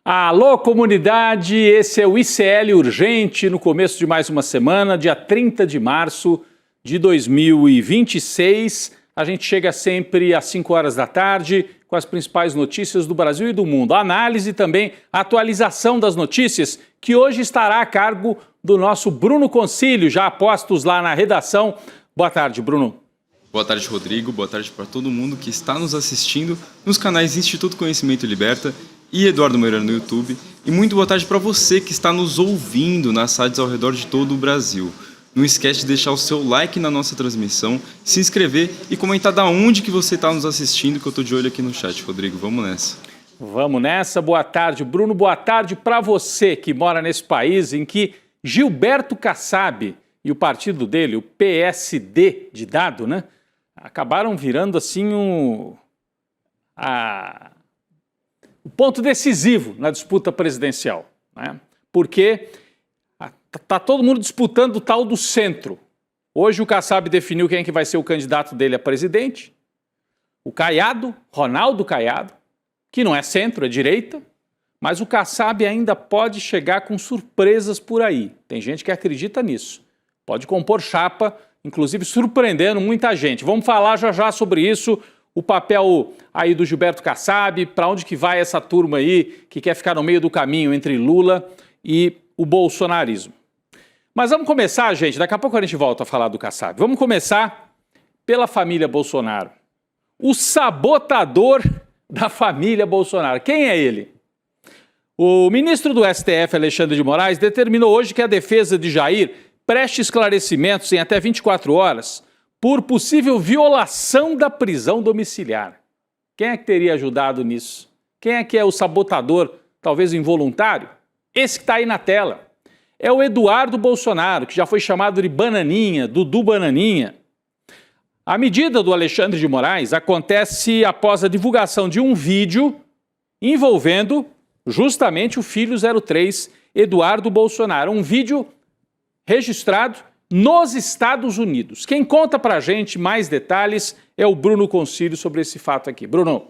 Alô, comunidade, esse é o ICL Urgente no começo de mais uma semana, dia 30 de março de 2026. A gente chega sempre às 5 horas da tarde com as principais notícias do Brasil e do mundo. A análise e também a atualização das notícias, que hoje estará a cargo do nosso Bruno Concílio, já postos lá na redação. Boa tarde, Bruno. Boa tarde, Rodrigo. Boa tarde para todo mundo que está nos assistindo nos canais Instituto Conhecimento Liberta e Eduardo Moreira no YouTube. E muito boa tarde para você que está nos ouvindo nas rádios ao redor de todo o Brasil. Não esquece de deixar o seu like na nossa transmissão, se inscrever e comentar da onde que você está nos assistindo, que eu estou de olho aqui no chat. Rodrigo, vamos nessa. Vamos nessa. Boa tarde, Bruno. Boa tarde para você que mora nesse país em que Gilberto Kassab e o partido dele, o PSD de dado, né, acabaram virando assim o ponto decisivo na disputa presidencial, né? Porque está todo mundo disputando o tal do centro. Hoje o Kassab definiu quem é que vai ser o candidato dele a presidente. O Caiado, Ronaldo Caiado, que não é centro, é direita, mas o Kassab ainda pode chegar com surpresas por aí. Tem gente que acredita nisso. Pode compor chapa, inclusive surpreendendo muita gente. Vamos falar já já sobre isso. O papel aí do Gilberto Kassab, para onde que vai essa turma aí que quer ficar no meio do caminho entre Lula e o bolsonarismo. Mas vamos começar, gente, daqui a pouco a gente volta a falar do Kassab. Vamos começar pela família Bolsonaro. O sabotador da família Bolsonaro. Quem é ele? O ministro do STF, Alexandre de Moraes, determinou hoje que a defesa de Jair preste esclarecimentos em até 24 horas por possível violação da prisão domiciliar. Quem é que teria ajudado nisso? Quem é que é o sabotador, talvez involuntário? Esse que está aí na tela. É o Eduardo Bolsonaro, que já foi chamado de Bananinha, Dudu Bananinha. A medida do Alexandre de Moraes acontece após a divulgação de um vídeo envolvendo justamente o filho 03, Eduardo Bolsonaro. Um vídeo registrado nos Estados Unidos. Quem conta pra gente mais detalhes é o Bruno Concílio sobre esse fato aqui. Bruno.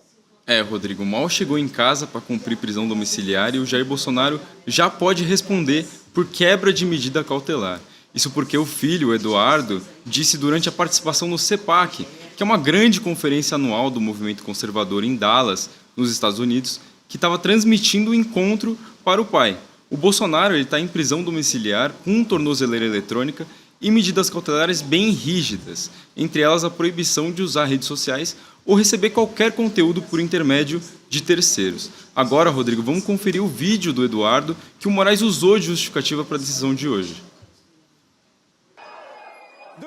Rodrigo, mal chegou em casa para cumprir prisão domiciliar e o Jair Bolsonaro já pode responder por quebra de medida cautelar. Isso porque o filho, o Eduardo, disse durante a participação no CEPAC, que é uma grande conferência anual do movimento conservador em Dallas, nos Estados Unidos, que estava transmitindo o encontro para o pai. O Bolsonaro está em prisão domiciliar com tornozeleira eletrônica e medidas cautelares bem rígidas, entre elas a proibição de usar redes sociais ou receber qualquer conteúdo por intermédio de terceiros. Agora, Rodrigo, vamos conferir o vídeo do Eduardo que o Moraes usou de justificativa para a decisão de hoje.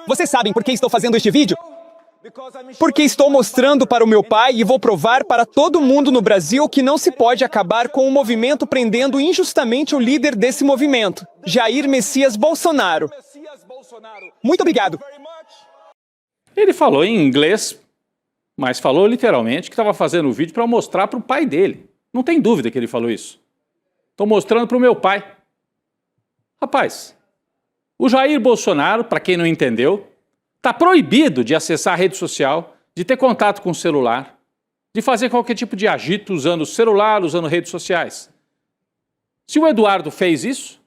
Vocês sabem por que estou fazendo este vídeo? Porque estou mostrando para o meu pai e vou provar para todo mundo no Brasil que não se pode acabar com o movimento prendendo injustamente o líder desse movimento, Jair Messias Bolsonaro. Muito obrigado. Ele falou em inglês, mas falou literalmente que estava fazendo o vídeo para mostrar para o pai dele. Não tem dúvida que ele falou isso. Estou mostrando para o meu pai. Rapaz, o Jair Bolsonaro, para quem não entendeu, está proibido de acessar a rede social, de ter contato com o celular, de fazer qualquer tipo de agito usando o celular, usando redes sociais. Se o Eduardo fez isso,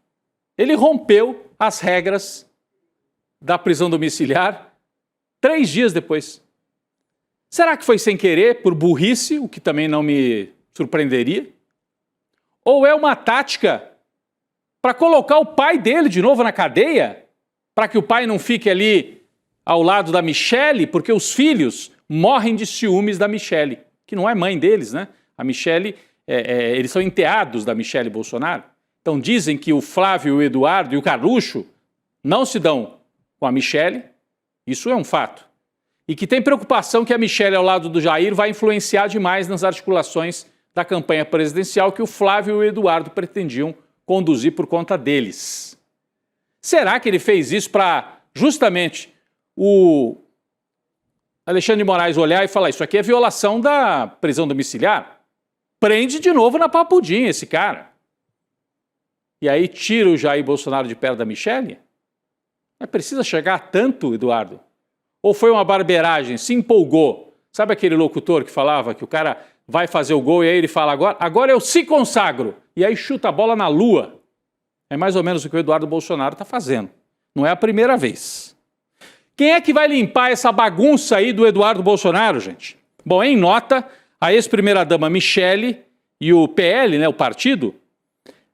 ele rompeu as regras da prisão domiciliar 3 dias depois. Será que foi sem querer, por burrice, o que também não me surpreenderia? Ou é uma tática para colocar o pai dele de novo na cadeia, para que o pai não fique ali ao lado da Michele, porque os filhos morrem de ciúmes da Michele, que não é mãe deles, né? A Michele, eles são enteados da Michele Bolsonaro. Então dizem que o Flávio, o Eduardo e o Carluxo não se dão com a Michele, isso é um fato. E que tem preocupação que a Michele ao lado do Jair vai influenciar demais nas articulações da campanha presidencial que o Flávio e o Eduardo pretendiam conduzir por conta deles. Será que ele fez isso para justamente o Alexandre de Moraes olhar e falar: isso aqui é violação da prisão domiciliar? Prende de novo na papudinha esse cara. E aí tira o Jair Bolsonaro de perto da Michele? Mas precisa chegar a tanto, Eduardo? Ou foi uma barbeiragem, se empolgou? Sabe aquele locutor que falava que o cara vai fazer o gol e aí ele fala agora eu se consagro. E aí chuta a bola na lua. É mais ou menos o que o Eduardo Bolsonaro está fazendo. Não é a primeira vez. Quem é que vai limpar essa bagunça aí do Eduardo Bolsonaro, gente? Bom, em nota, a ex-primeira-dama Michele e o PL, né, o partido,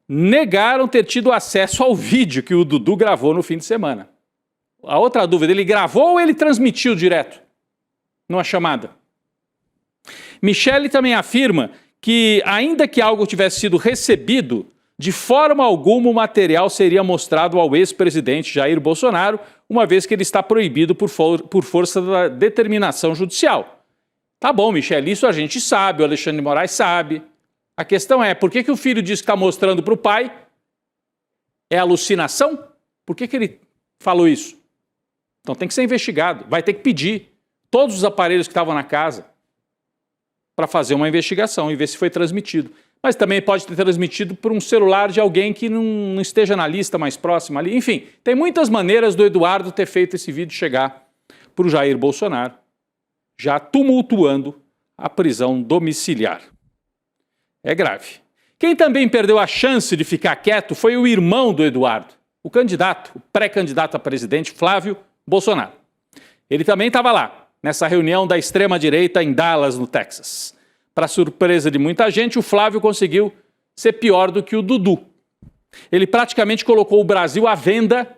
negaram ter tido acesso ao vídeo que o Dudu gravou no fim de semana. A outra dúvida, ele gravou ou ele transmitiu direto numa chamada? Michele também afirma que, ainda que algo tivesse sido recebido, de forma alguma o material seria mostrado ao ex-presidente Jair Bolsonaro, uma vez que ele está proibido por força da determinação judicial. Tá bom, Michele, isso a gente sabe, o Alexandre de Moraes sabe. A questão é, por que o filho diz que está mostrando para o pai? É alucinação? Por que ele falou isso? Então tem que ser investigado, vai ter que pedir todos os aparelhos que estavam na casa para fazer uma investigação e ver se foi transmitido. Mas também pode ter transmitido por um celular de alguém que não esteja na lista mais próxima ali. Enfim, tem muitas maneiras do Eduardo ter feito esse vídeo chegar para o Jair Bolsonaro, já tumultuando a prisão domiciliar. É grave. Quem também perdeu a chance de ficar quieto foi o irmão do Eduardo, o candidato, o pré-candidato a presidente, Flávio Bolsonaro. Ele também estava lá, nessa reunião da extrema-direita em Dallas, no Texas. Para surpresa de muita gente, o Flávio conseguiu ser pior do que o Dudu. Ele praticamente colocou o Brasil à venda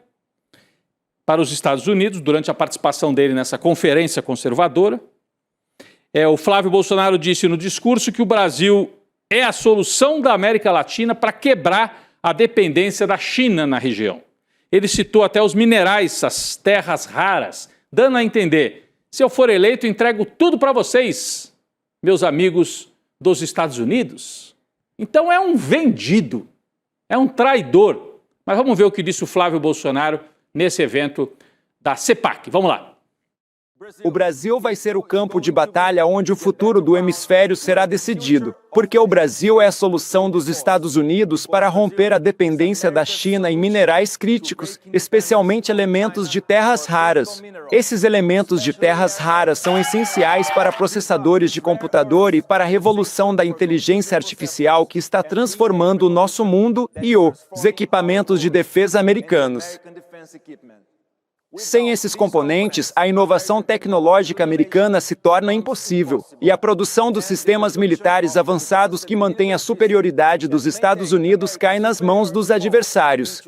para os Estados Unidos durante a participação dele nessa conferência conservadora. O Flávio Bolsonaro disse no discurso que o Brasil é a solução da América Latina para quebrar a dependência da China na região. Ele citou até os minerais, as terras raras, dando a entender, se eu for eleito, entrego tudo para vocês, meus amigos dos Estados Unidos. Então é um vendido, é um traidor. Mas vamos ver o que disse o Flávio Bolsonaro nesse evento da CEPAC. Vamos lá. O Brasil vai ser o campo de batalha onde o futuro do hemisfério será decidido, porque o Brasil é a solução dos Estados Unidos para romper a dependência da China em minerais críticos, especialmente elementos de terras raras. Esses elementos de terras raras são essenciais para processadores de computador e para a revolução da inteligência artificial que está transformando o nosso mundo e os equipamentos de defesa americanos. Sem esses componentes, a inovação tecnológica americana se torna impossível, e a produção dos sistemas militares avançados que mantêm a superioridade dos Estados Unidos cai nas mãos dos adversários.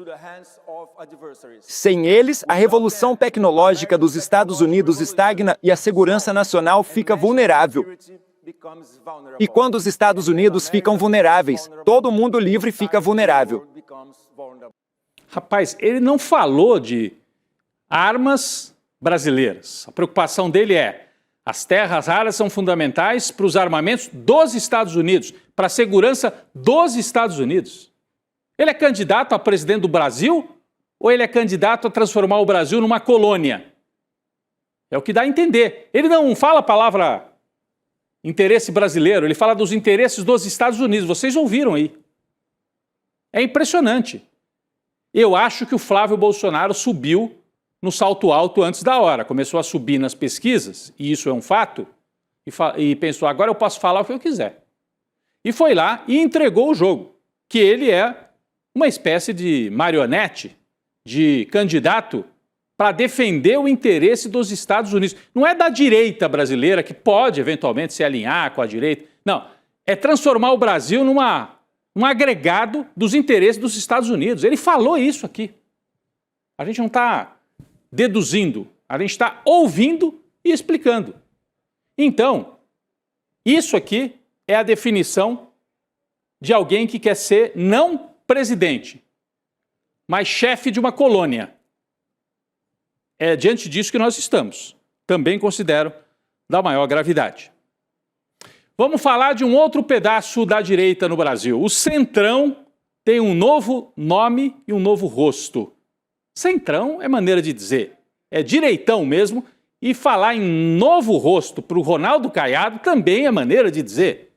Sem eles, a revolução tecnológica dos Estados Unidos estagna e a segurança nacional fica vulnerável. E quando os Estados Unidos ficam vulneráveis, todo mundo livre fica vulnerável. Rapaz, ele não falou de armas brasileiras. A preocupação dele é: as terras raras são fundamentais para os armamentos dos Estados Unidos, para a segurança dos Estados Unidos. Ele é candidato a presidente do Brasil ou ele é candidato a transformar o Brasil numa colônia? É o que dá a entender. Ele não fala a palavra interesse brasileiro, ele fala dos interesses dos Estados Unidos. Vocês ouviram aí. É impressionante. Eu acho que o Flávio Bolsonaro subiu no salto alto antes da hora. Começou a subir nas pesquisas, e isso é um fato, e pensou, agora eu posso falar o que eu quiser. E foi lá e entregou o jogo, que ele é uma espécie de marionete, de candidato para defender o interesse dos Estados Unidos. Não é da direita brasileira, que pode eventualmente se alinhar com a direita. Não, é transformar o Brasil num agregado dos interesses dos Estados Unidos. Ele falou isso aqui. A gente não está deduzindo, a gente está ouvindo e explicando. Então, isso aqui é a definição de alguém que quer ser não presidente, mas chefe de uma colônia. É diante disso que nós estamos. Também considero da maior gravidade. Vamos falar de um outro pedaço da direita no Brasil. O Centrão tem um novo nome e um novo rosto. Centrão é maneira de dizer, é direitão mesmo, e falar em novo rosto para o Ronaldo Caiado também é maneira de dizer.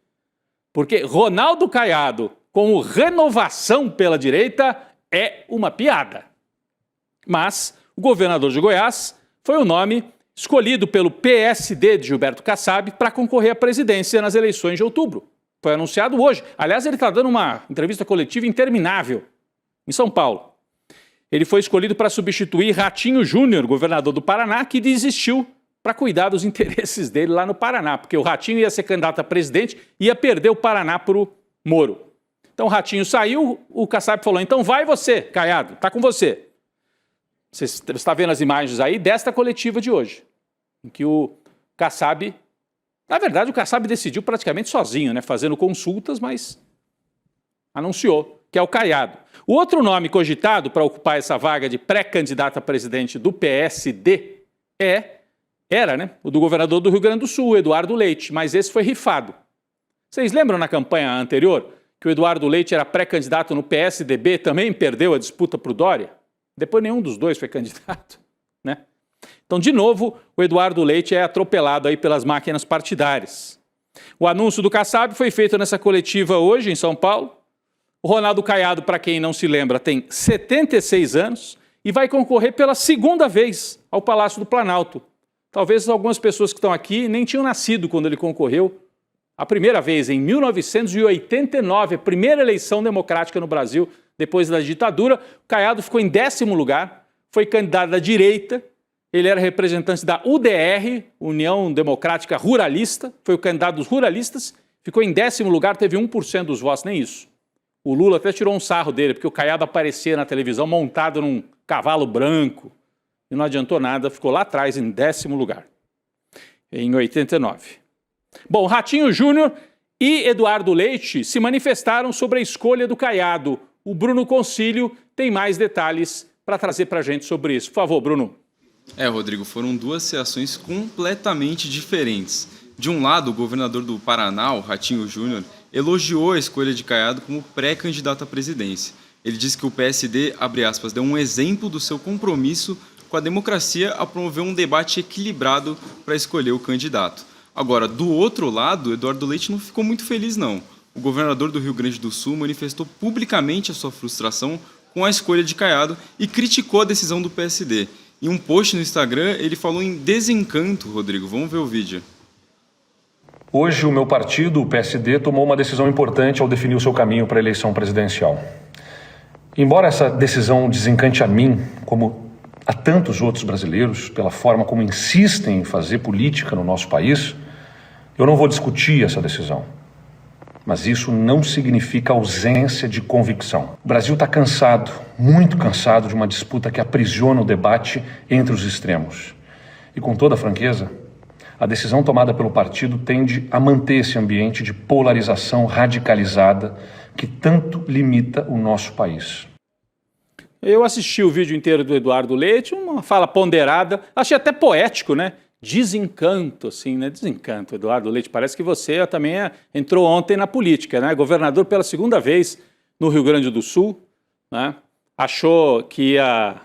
Porque Ronaldo Caiado, como renovação pela direita, é uma piada. Mas o governador de Goiás foi o nome escolhido pelo PSD de Gilberto Kassab para concorrer à presidência nas eleições de outubro. Foi anunciado hoje. Aliás, ele está dando uma entrevista coletiva interminável em São Paulo. Ele foi escolhido para substituir Ratinho Júnior, governador do Paraná, que desistiu para cuidar dos interesses dele lá no Paraná, porque o Ratinho ia ser candidato a presidente e ia perder o Paraná para o Moro. Então o Ratinho saiu, o Kassab falou, então vai você, Caiado, está com você. Você está vendo as imagens aí desta coletiva de hoje, em que o Kassab, na verdade o Kassab decidiu praticamente sozinho, né, fazendo consultas, mas anunciou que é o Caiado. O outro nome cogitado para ocupar essa vaga de pré-candidato a presidente do PSD era, né, o do governador do Rio Grande do Sul, Eduardo Leite, mas esse foi rifado. Vocês lembram na campanha anterior que o Eduardo Leite era pré-candidato no PSDB, também perdeu a disputa para o Dória? Depois nenhum dos dois foi candidato, né? Então, de novo, o Eduardo Leite é atropelado aí pelas máquinas partidárias. O anúncio do Kassab foi feito nessa coletiva hoje em São Paulo. O Ronaldo Caiado, para quem não se lembra, tem 76 anos e vai concorrer pela segunda vez ao Palácio do Planalto. Talvez algumas pessoas que estão aqui nem tinham nascido quando ele concorreu a primeira vez, em 1989, a primeira eleição democrática no Brasil, depois da ditadura. O Caiado ficou em 10º lugar, foi candidato da direita, ele era representante da UDR, União Democrática Ruralista, foi o candidato dos ruralistas, ficou em 10º lugar, teve 1% dos votos, nem isso. O Lula até tirou um sarro dele, porque o Caiado aparecia na televisão montado num cavalo branco, e não adiantou nada, ficou lá atrás, em 10º lugar, em 89. Bom, Ratinho Júnior e Eduardo Leite se manifestaram sobre a escolha do Caiado. O Bruno Concílio tem mais detalhes para trazer para a gente sobre isso. Por favor, Bruno. Rodrigo, foram duas reações completamente diferentes. De um lado, o governador do Paraná, o Ratinho Júnior, elogiou a escolha de Caiado como pré-candidato à presidência. Ele disse que o PSD, abre aspas, deu um exemplo do seu compromisso com a democracia a promover um debate equilibrado para escolher o candidato. Agora, do outro lado, Eduardo Leite não ficou muito feliz, não. O governador do Rio Grande do Sul manifestou publicamente a sua frustração com a escolha de Caiado e criticou a decisão do PSD. Em um post no Instagram, ele falou em desencanto, Rodrigo. Vamos ver o vídeo. Hoje, o meu partido, o PSD, tomou uma decisão importante ao definir o seu caminho para a eleição presidencial. Embora essa decisão desencante a mim, como a tantos outros brasileiros, pela forma como insistem em fazer política no nosso país, eu não vou discutir essa decisão. Mas isso não significa ausência de convicção. O Brasil está cansado, muito cansado de uma disputa que aprisiona o debate entre os extremos. E com toda franqueza, a decisão tomada pelo partido tende a manter esse ambiente de polarização radicalizada que tanto limita o nosso país. Eu assisti o vídeo inteiro do Eduardo Leite, uma fala ponderada, achei até poético, né? Desencanto, assim, né? Desencanto, Eduardo Leite. Parece que você também entrou ontem na política, né? Governador pela segunda vez no Rio Grande do Sul, né? Achou que ia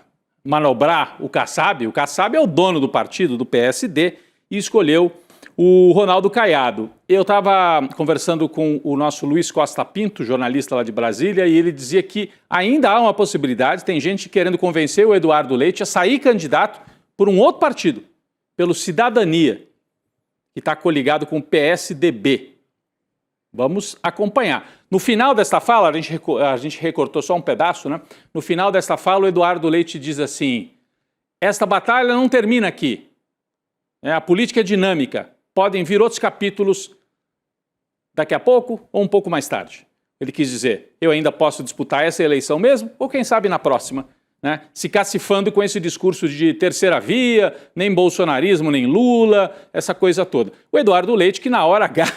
manobrar o Kassab. O Kassab é o dono do partido, do PSD, e escolheu o Ronaldo Caiado. Eu estava conversando com o nosso Luiz Costa Pinto, jornalista lá de Brasília, e ele dizia que ainda há uma possibilidade, tem gente querendo convencer o Eduardo Leite a sair candidato por um outro partido, pelo Cidadania, que está coligado com o PSDB. Vamos acompanhar. No final desta fala, a gente recortou só um pedaço, né? No final desta fala, o Eduardo Leite diz assim: esta batalha não termina aqui. A política é dinâmica. Podem vir outros capítulos daqui a pouco ou um pouco mais tarde. Ele quis dizer, eu ainda posso disputar essa eleição mesmo, ou quem sabe na próxima, né? Se cacifando com esse discurso de terceira via, nem bolsonarismo, nem Lula, essa coisa toda. O Eduardo Leite, que na hora H,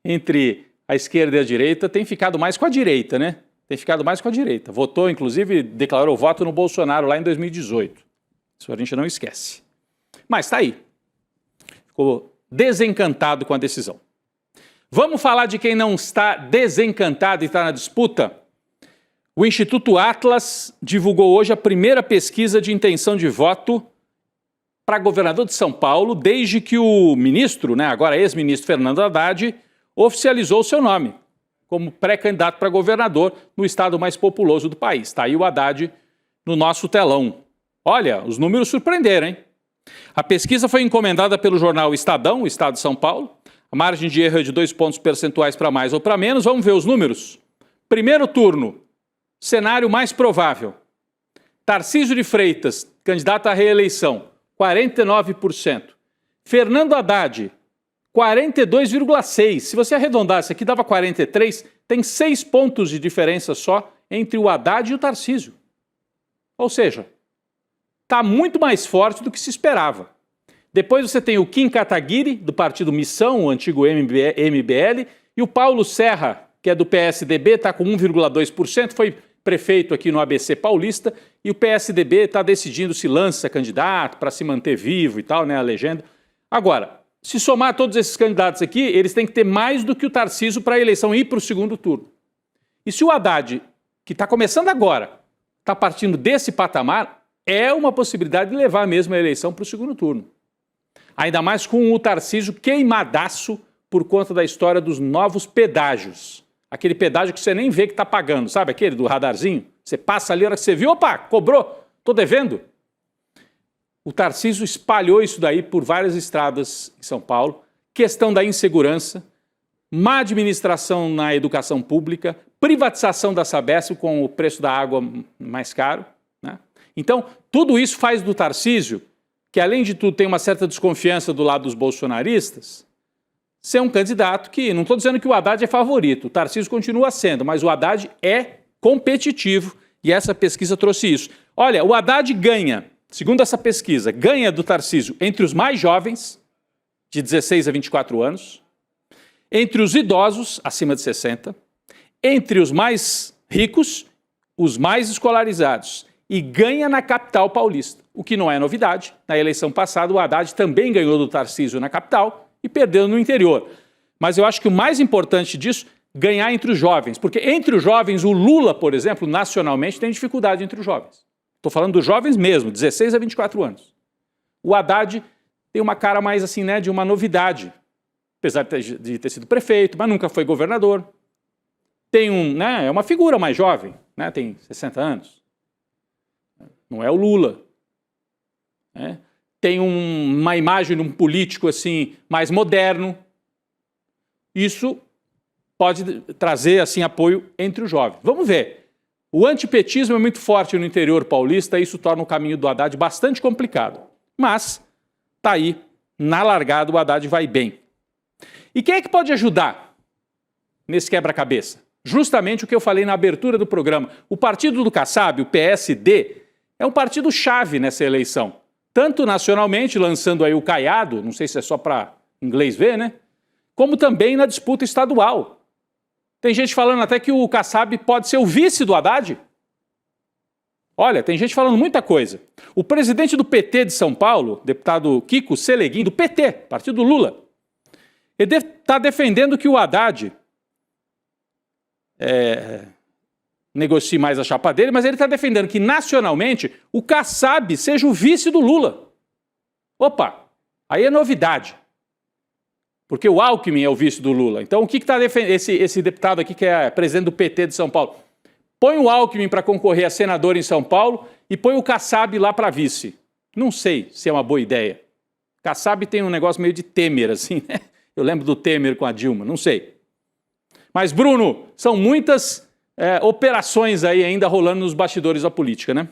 entre a esquerda e a direita, tem ficado mais com a direita, né? Tem ficado mais com a direita. Votou, inclusive, declarou voto no Bolsonaro lá em 2018. Isso a gente não esquece. Mas está aí. Ficou desencantado com a decisão. Vamos falar de quem não está desencantado e está na disputa? O Instituto Atlas divulgou hoje a primeira pesquisa de intenção de voto para governador de São Paulo, desde que o ministro, né, agora ex-ministro Fernando Haddad, oficializou o seu nome como pré-candidato para governador no estado mais populoso do país. Está aí o Haddad no nosso telão. Olha, os números surpreenderam, hein? A pesquisa foi encomendada pelo jornal Estadão, o Estado de São Paulo. A margem de erro é de 2 pontos percentuais para mais ou para menos. Vamos ver os números. Primeiro turno, cenário mais provável. Tarcísio de Freitas, candidato à reeleição, 49%. Fernando Haddad, 42,6%. Se você arredondar, isso aqui dava 43%, tem 6 pontos de diferença só entre o Haddad e o Tarcísio. Ou seja, está muito mais forte do que se esperava. Depois você tem o Kim Kataguiri, do partido Missão, o antigo MBL, e o Paulo Serra, que é do PSDB, está com 1,2%, foi prefeito aqui no ABC Paulista, e o PSDB está decidindo se lança candidato para se manter vivo e tal, né, a legenda. Agora, se somar todos esses candidatos aqui, eles têm que ter mais do que o Tarcísio para a eleição ir para o segundo turno. E se o Haddad, que está começando agora, está partindo desse patamar, é uma possibilidade de levar mesmo a eleição para o segundo turno. Ainda mais com o Tarcísio queimadaço por conta da história dos novos pedágios. Aquele pedágio que você nem vê que está pagando, sabe aquele do radarzinho? Você passa ali, a hora que você viu, opa, cobrou, estou devendo. O Tarcísio espalhou isso daí por várias estradas em São Paulo. Questão da insegurança, má administração na educação pública, privatização da Sabesp com o preço da água mais caro, né? Então, tudo isso faz do Tarcísio, que além de tudo tem uma certa desconfiança do lado dos bolsonaristas, ser um candidato que, não estou dizendo que o Haddad é favorito, o Tarcísio continua sendo, mas o Haddad é competitivo e essa pesquisa trouxe isso. Olha, o Haddad ganha, segundo essa pesquisa, ganha do Tarcísio entre os mais jovens, de 16 a 24 anos, entre os idosos, acima de 60, entre os mais ricos, os mais escolarizados, e ganha na capital paulista, o que não é novidade. Na eleição passada, o Haddad também ganhou do Tarcísio na capital e perdeu no interior. Mas eu acho que o mais importante disso, ganhar entre os jovens, porque entre os jovens, o Lula, por exemplo, nacionalmente, tem dificuldade entre os jovens. Estou falando dos jovens mesmo, 16 a 24 anos. O Haddad tem uma cara mais assim, né, de uma novidade, apesar de ter sido prefeito, mas nunca foi governador. Tem né, é uma figura mais jovem, né, tem 60 anos. Não é o Lula. Né? Tem uma imagem de um político assim mais moderno. Isso pode trazer assim apoio entre os jovens. Vamos ver. O antipetismo é muito forte no interior paulista e isso torna o caminho do Haddad bastante complicado. Mas tá aí, na largada o Haddad vai bem. E quem é que pode ajudar nesse quebra-cabeça? Justamente o que eu falei na abertura do programa. O partido do Kassab, o PSD, é um partido-chave nessa eleição. Tanto nacionalmente, lançando aí o Caiado, não sei se é só para inglês ver, né? Como também na disputa estadual. Tem gente falando até que o Kassab pode ser o vice do Haddad. Olha, tem gente falando muita coisa. O presidente do PT de São Paulo, deputado Kiko Seleguin, do PT, partido Lula, ele está defendendo que o Haddad negocie mais a chapa dele, mas ele está defendendo que, nacionalmente, o Kassab seja o vice do Lula. Opa, aí é novidade. Porque o Alckmin é o vice do Lula. Então, o que está defendendo esse deputado aqui, que é presidente do PT de São Paulo? Põe o Alckmin para concorrer a senador em São Paulo e põe o Kassab lá para vice. Não sei se é uma boa ideia. Kassab tem um negócio meio de Temer, assim, né? Eu lembro do Temer com a Dilma, não sei. Mas, Bruno, são muitas operações aí ainda rolando nos bastidores da política, né?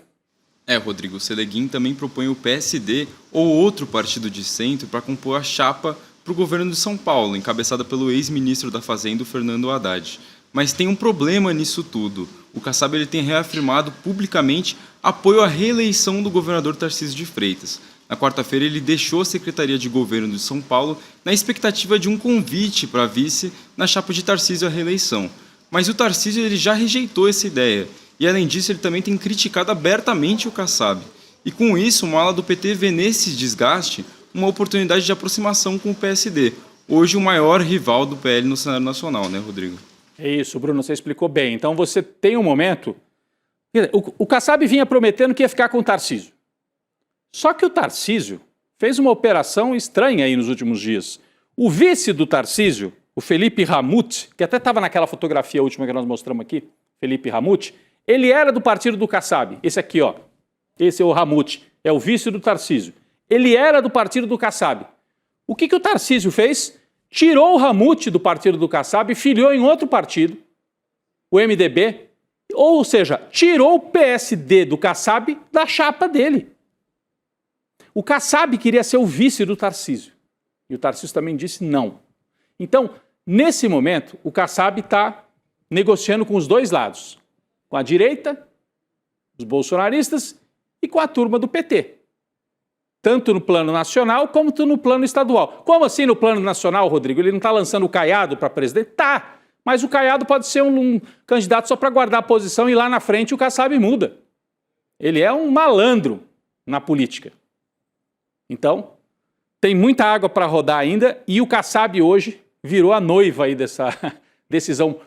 Rodrigo, o Seleguin também propõe o PSD ou outro partido de centro para compor a chapa para o governo de São Paulo, encabeçada pelo ex-ministro da Fazenda, Fernando Haddad. Mas tem um problema nisso tudo. O Kassab ele tem reafirmado publicamente apoio à reeleição do governador Tarcísio de Freitas. Na quarta-feira, ele deixou a Secretaria de Governo de São Paulo na expectativa de um convite para vice na chapa de Tarcísio à reeleição. Mas o Tarcísio ele já rejeitou essa ideia. E, além disso, ele também tem criticado abertamente o Kassab. E, com isso, uma ala do PT vê nesse desgaste uma oportunidade de aproximação com o PSD. Hoje, o maior rival do PL no cenário nacional, né, Rodrigo? É isso, Bruno, você explicou bem. Então, você tem um momento... O Kassab vinha prometendo que ia ficar com o Tarcísio. Só que o Tarcísio fez uma operação estranha aí nos últimos dias. O vice do Tarcísio, o Felipe Ramute, que até estava naquela fotografia última que nós mostramos aqui, Felipe Ramute, ele era do partido do Kassab. Esse aqui, ó. Esse é o Ramute, é o vice do Tarcísio. Ele era do partido do Kassab. O que o Tarcísio fez? Tirou o Ramute do partido do Kassab e filiou em outro partido, o MDB, ou seja, tirou o PSD do Kassab da chapa dele. O Kassab queria ser o vice do Tarcísio. E o Tarcísio também disse não. Então, nesse momento, o Kassab está negociando com os dois lados. Com a direita, os bolsonaristas, e com a turma do PT. Tanto no plano nacional, como no plano estadual. Como assim no plano nacional, Rodrigo? Ele não está lançando o Caiado para presidente? Tá, mas o Caiado pode ser um candidato só para guardar a posição e lá na frente o Kassab muda. Ele é um malandro na política. Então, tem muita água para rodar ainda e o Kassab hoje virou a noiva aí dessa decisão,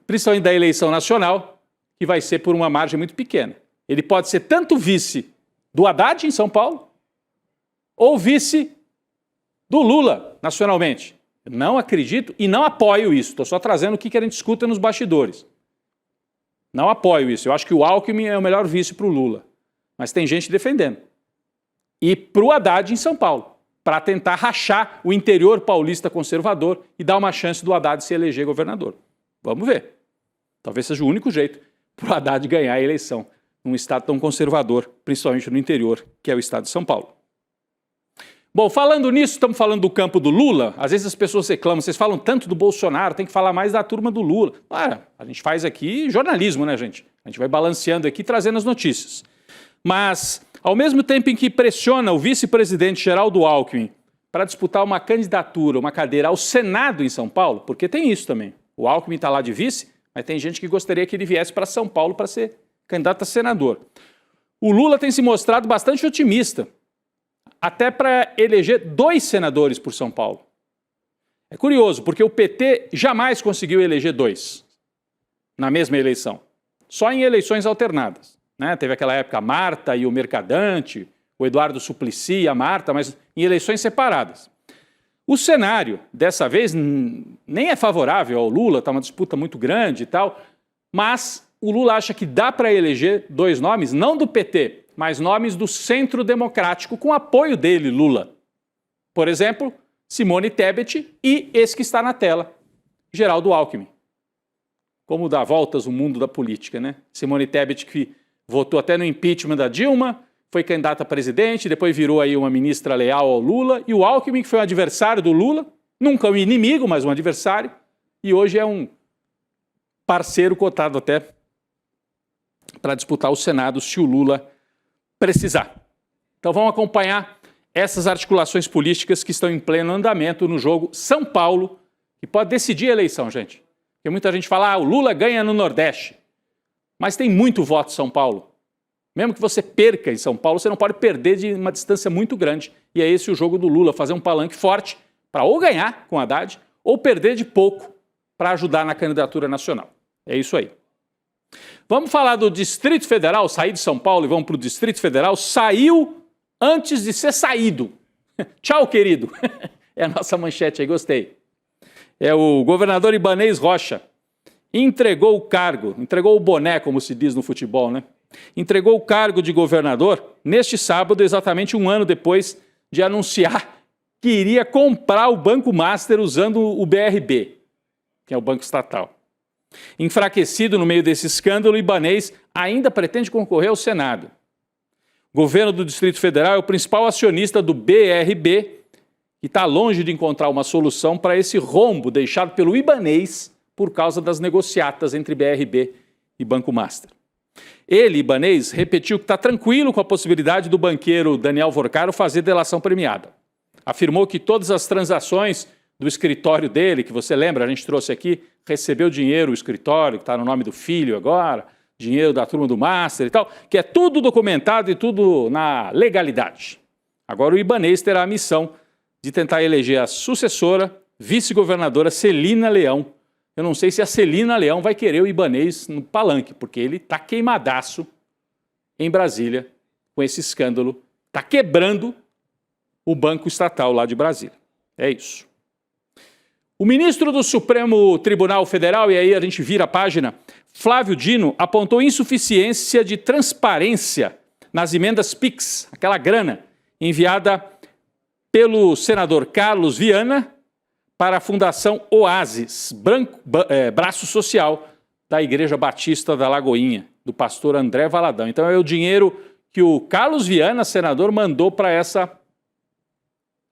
principalmente da eleição nacional, que vai ser por uma margem muito pequena. Ele pode ser tanto vice do Haddad em São Paulo, ou vice do Lula, nacionalmente. Não acredito e não apoio isso. Estou só trazendo o que a gente escuta nos bastidores. Não apoio isso. Eu acho que o Alckmin é o melhor vice para o Lula. Mas tem gente defendendo. E para o Haddad em São Paulo, para tentar rachar o interior paulista conservador e dar uma chance do Haddad se eleger governador. Vamos ver. Talvez seja o único jeito para o Haddad ganhar a eleição num estado tão conservador, principalmente no interior, que é o estado de São Paulo. Bom, falando nisso, estamos falando do campo do Lula. Às vezes as pessoas reclamam, vocês falam tanto do Bolsonaro, tem que falar mais da turma do Lula. A gente faz aqui jornalismo, né, gente? A gente vai balanceando aqui, trazendo as notícias. Mas, ao mesmo tempo em que pressiona o vice-presidente Geraldo Alckmin para disputar uma candidatura, uma cadeira ao Senado em São Paulo, porque tem isso também. O Alckmin está lá de vice, mas tem gente que gostaria que ele viesse para São Paulo para ser candidato a senador. O Lula tem se mostrado bastante otimista, até para eleger 2 senadores por São Paulo. É curioso, porque o PT jamais conseguiu eleger 2 na mesma eleição, só em eleições alternadas. Né? Teve aquela época a Marta e o Mercadante, o Eduardo Suplicy e a Marta, mas em eleições separadas. O cenário, dessa vez, nem é favorável ao Lula, está uma disputa muito grande e tal, mas o Lula acha que dá para eleger 2 nomes, não do PT, mas nomes do Centro Democrático, com apoio dele, Lula. Por exemplo, Simone Tebet e esse que está na tela, Geraldo Alckmin. Como dá voltas o mundo da política, né? Simone Tebet, que votou até no impeachment da Dilma, foi candidata a presidente, depois virou aí uma ministra leal ao Lula, e o Alckmin, que foi um adversário do Lula, nunca um inimigo, mas um adversário, e hoje é um parceiro cotado até para disputar o Senado se o Lula precisar. Então vamos acompanhar essas articulações políticas que estão em pleno andamento no jogo São Paulo, que pode decidir a eleição, gente. Porque muita gente fala, o Lula ganha no Nordeste, mas tem muito voto em São Paulo. Mesmo que você perca em São Paulo, você não pode perder de uma distância muito grande. E é esse o jogo do Lula, fazer um palanque forte para ou ganhar com Haddad ou perder de pouco para ajudar na candidatura nacional. É isso aí. Vamos falar do Distrito Federal, sair de São Paulo e vamos para o Distrito Federal. Saiu antes de ser saído. Tchau, querido. É a nossa manchete aí, gostei. É o governador Ibanez Rocha. Entregou o cargo, entregou o boné, como se diz no futebol, né? Entregou o cargo de governador neste sábado, exatamente 1 ano depois de anunciar que iria comprar o Banco Master usando o BRB, que é o banco estatal. Enfraquecido no meio desse escândalo, Ibanez ainda pretende concorrer ao Senado. O governo do Distrito Federal é o principal acionista do BRB e está longe de encontrar uma solução para esse rombo deixado pelo Ibanez por causa das negociatas entre BRB e Banco Master. Ele, Ibanez, repetiu que está tranquilo com a possibilidade do banqueiro Daniel Vorcaro fazer delação premiada. Afirmou que todas as transações do escritório dele, que você lembra, a gente trouxe aqui, recebeu dinheiro, o escritório, que está no nome do filho agora, dinheiro da turma do Master e tal, que é tudo documentado e tudo na legalidade. Agora o Ibanez terá a missão de tentar eleger a sucessora, vice-governadora Celina Leão. Eu não sei se a Celina Leão vai querer o Ibanez no palanque, porque ele está queimadaço em Brasília com esse escândalo, está quebrando o Banco Estatal lá de Brasília. É isso. O ministro do Supremo Tribunal Federal, e aí a gente vira a página, Flávio Dino, apontou insuficiência de transparência nas emendas PIX, aquela grana, enviada pelo senador Carlos Viana para a Fundação Oasis, braço social da Igreja Batista da Lagoinha, do pastor André Valadão. Então é o dinheiro que o Carlos Viana, senador, mandou para essa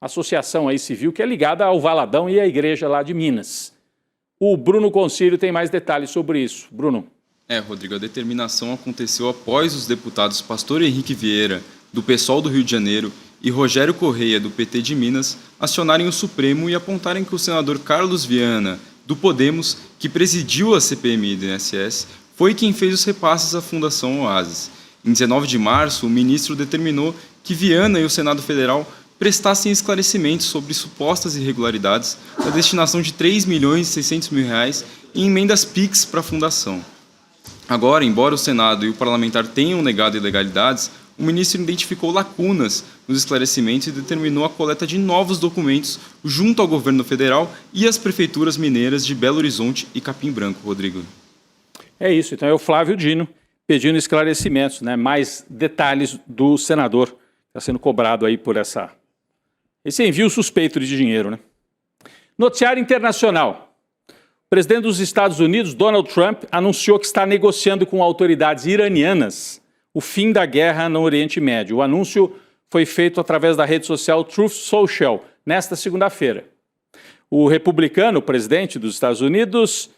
associação aí civil que é ligada ao Valadão e à igreja lá de Minas. O Bruno Concílio tem mais detalhes sobre isso. Bruno. Rodrigo, a determinação aconteceu após os deputados Pastor Henrique Vieira, do PSOL do Rio de Janeiro, e Rogério Correia, do PT de Minas, acionarem o Supremo e apontarem que o senador Carlos Viana, do Podemos, que presidiu a CPMI do INSS, foi quem fez os repasses à Fundação Oasis. Em 19 de março, o ministro determinou que Viana e o Senado Federal prestassem esclarecimentos sobre supostas irregularidades na destinação de R$ 3.600.000 em emendas PIX para a Fundação. Agora, embora o Senado e o parlamentar tenham negado ilegalidades, o ministro identificou lacunas nos esclarecimentos e determinou a coleta de novos documentos junto ao governo federal e às prefeituras mineiras de Belo Horizonte e Capim Branco, Rodrigo. É isso, então é o Flávio Dino pedindo esclarecimentos, mais detalhes do senador que está sendo cobrado aí por esse envio suspeito de dinheiro. Noticiário internacional. O presidente dos Estados Unidos, Donald Trump, anunciou que está negociando com autoridades iranianas o fim da guerra no Oriente Médio. O anúncio foi feito através da rede social Truth Social, nesta segunda-feira. O republicano, presidente dos Estados Unidos,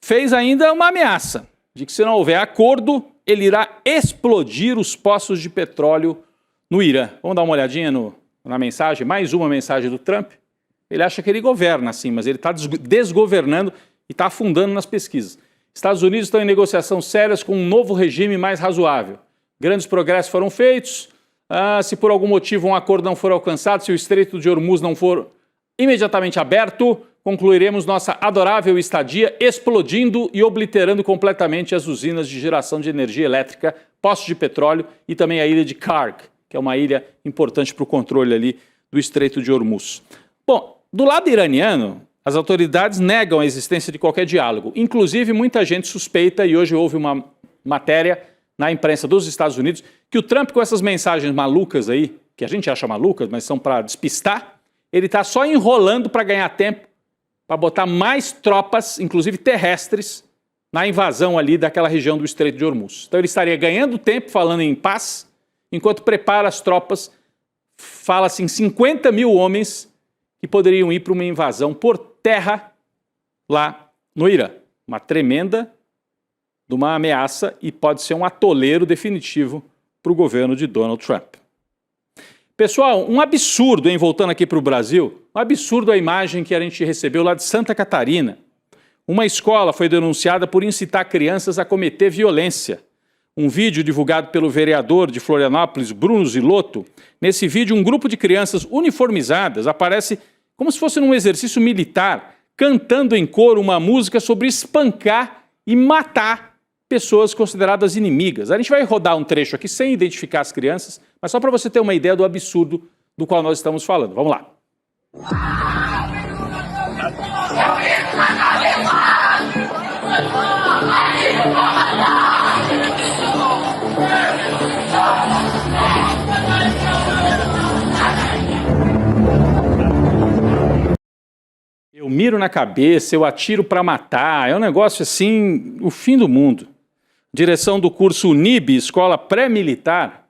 fez ainda uma ameaça de que, se não houver acordo, ele irá explodir os poços de petróleo no Irã. Vamos dar uma olhadinha na mensagem, mais uma mensagem do Trump. Ele acha que ele governa, sim, mas ele está desgovernando e está afundando nas pesquisas. Estados Unidos estão em negociações sérias com um novo regime mais razoável. Grandes progressos foram feitos. Se por algum motivo um acordo não for alcançado, se o Estreito de Hormuz não for imediatamente aberto, concluiremos nossa adorável estadia explodindo e obliterando completamente as usinas de geração de energia elétrica, postos de petróleo e também a ilha de Karg, que é uma ilha importante para o controle ali do Estreito de Hormuz. Bom, do lado iraniano, as autoridades negam a existência de qualquer diálogo. Inclusive, muita gente suspeita, e hoje houve uma matéria na imprensa dos Estados Unidos, que o Trump, com essas mensagens malucas aí, que a gente acha malucas, mas são para despistar, ele está só enrolando para ganhar tempo, para botar mais tropas, inclusive terrestres, na invasão ali daquela região do Estreito de Hormuz. Então ele estaria ganhando tempo falando em paz, enquanto prepara as tropas, fala-se em 50 mil homens que poderiam ir para uma invasão por terra lá no Irã. Uma tremenda de uma ameaça e pode ser um atoleiro definitivo para o governo de Donald Trump. Pessoal, um absurdo, voltando aqui para o Brasil, um absurdo a imagem que a gente recebeu lá de Santa Catarina. Uma escola foi denunciada por incitar crianças a cometer violência. Um vídeo divulgado pelo vereador de Florianópolis, Bruno Zilotto. Nesse vídeo, um grupo de crianças uniformizadas aparece como se fosse num exercício militar, cantando em coro uma música sobre espancar e matar pessoas consideradas inimigas. A gente vai rodar um trecho aqui sem identificar as crianças, mas só para você ter uma ideia do absurdo do qual nós estamos falando. Vamos lá. Eu miro na cabeça, eu atiro para matar, é um negócio assim, o fim do mundo. Direção do curso UNIB, Escola Pré-Militar,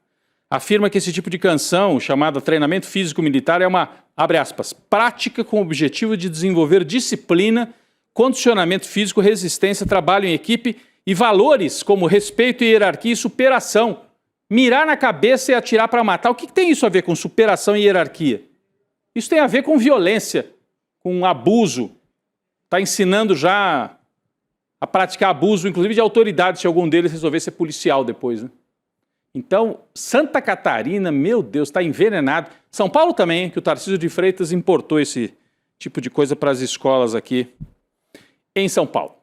afirma que esse tipo de canção, chamada Treinamento Físico Militar, é uma, abre aspas, prática com o objetivo de desenvolver disciplina, condicionamento físico, resistência, trabalho em equipe e valores como respeito, hierarquia e superação. Mirar na cabeça e atirar para matar, o que tem isso a ver com superação e hierarquia? Isso tem a ver com violência, com abuso. Está ensinando já a praticar abuso, inclusive de autoridade, se algum deles resolver ser policial depois. Então, Santa Catarina, meu Deus, está envenenado. São Paulo também, que o Tarcísio de Freitas importou esse tipo de coisa para as escolas aqui em São Paulo.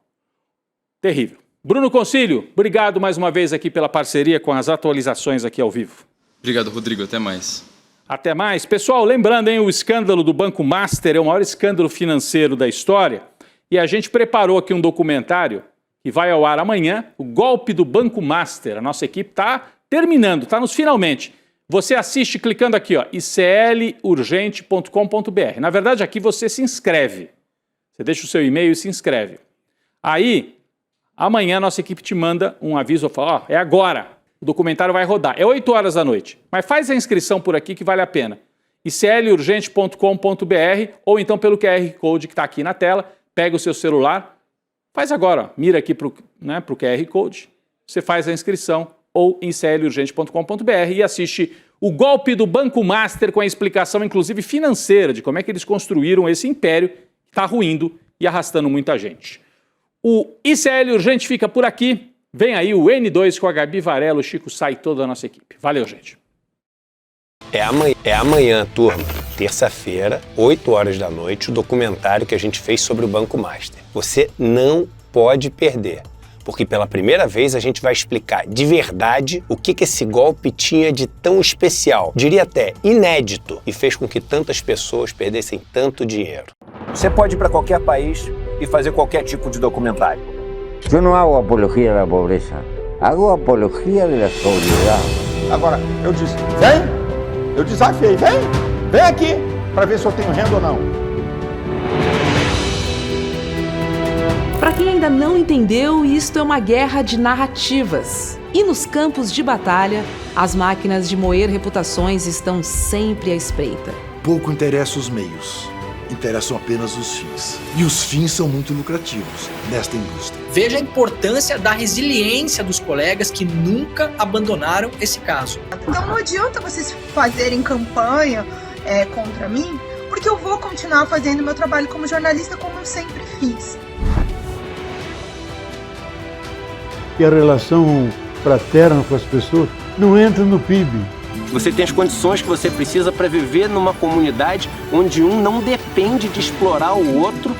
Terrível. Bruno Concílio, obrigado mais uma vez aqui pela parceria com as atualizações aqui ao vivo. Obrigado, Rodrigo. Até mais. Até mais. Pessoal, lembrando, o escândalo do Banco Master é o maior escândalo financeiro da história e a gente preparou aqui um documentário que vai ao ar amanhã, o golpe do Banco Master. A nossa equipe está terminando, está nos finalmente. Você assiste clicando aqui, ó, iclurgente.com.br. Na verdade, aqui você se inscreve. Você deixa o seu e-mail e se inscreve. Aí, amanhã nossa equipe te manda um aviso, fala, ó, é agora, o documentário vai rodar. É 8 horas da noite, mas faz a inscrição por aqui que vale a pena. iclurgente.com.br ou então pelo QR Code que está aqui na tela, pega o seu celular, faz agora, ó, mira aqui para o QR Code, você faz a inscrição ou em iclurgente.com.br e assiste o golpe do Banco Master com a explicação, inclusive financeira, de como é que eles construíram esse império que está ruindo e arrastando muita gente. O ICL Urgente fica por aqui. Vem aí o N2 com a Gabi Varela, o Chico Sá e toda a nossa equipe. Valeu, gente. É amanhã, turma. Terça-feira, 8 horas da noite, o documentário que a gente fez sobre o Banco Master. Você não pode perder, porque pela primeira vez a gente vai explicar de verdade o que esse golpe tinha de tão especial, diria até inédito, e fez com que tantas pessoas perdessem tanto dinheiro. Você pode ir para qualquer país e fazer qualquer tipo de documentário. Eu não hago apologia da pobreza, hago apologia da sobriedade. Agora, eu disse, vem, eu desafiei, vem aqui, para ver se eu tenho renda ou não. Para quem ainda não entendeu, isto é uma guerra de narrativas. E nos campos de batalha, as máquinas de moer reputações estão sempre à espreita. Pouco interessa os meios. Interessam apenas os fins. E os fins são muito lucrativos nesta indústria. Veja a importância da resiliência dos colegas que nunca abandonaram esse caso. Então não adianta vocês fazerem campanha contra mim, porque eu vou continuar fazendo meu trabalho como jornalista como eu sempre fiz. E a relação fraterna com as pessoas não entra no PIB. Você tem as condições que você precisa para viver numa comunidade onde um não depende de explorar o outro.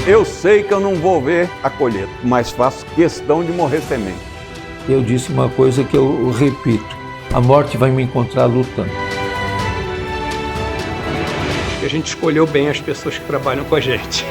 Eu sei que eu não vou ver a colheita, mas faço questão de morrer semente. Eu disse uma coisa que eu repito: a morte vai me encontrar lutando. A gente escolheu bem as pessoas que trabalham com a gente.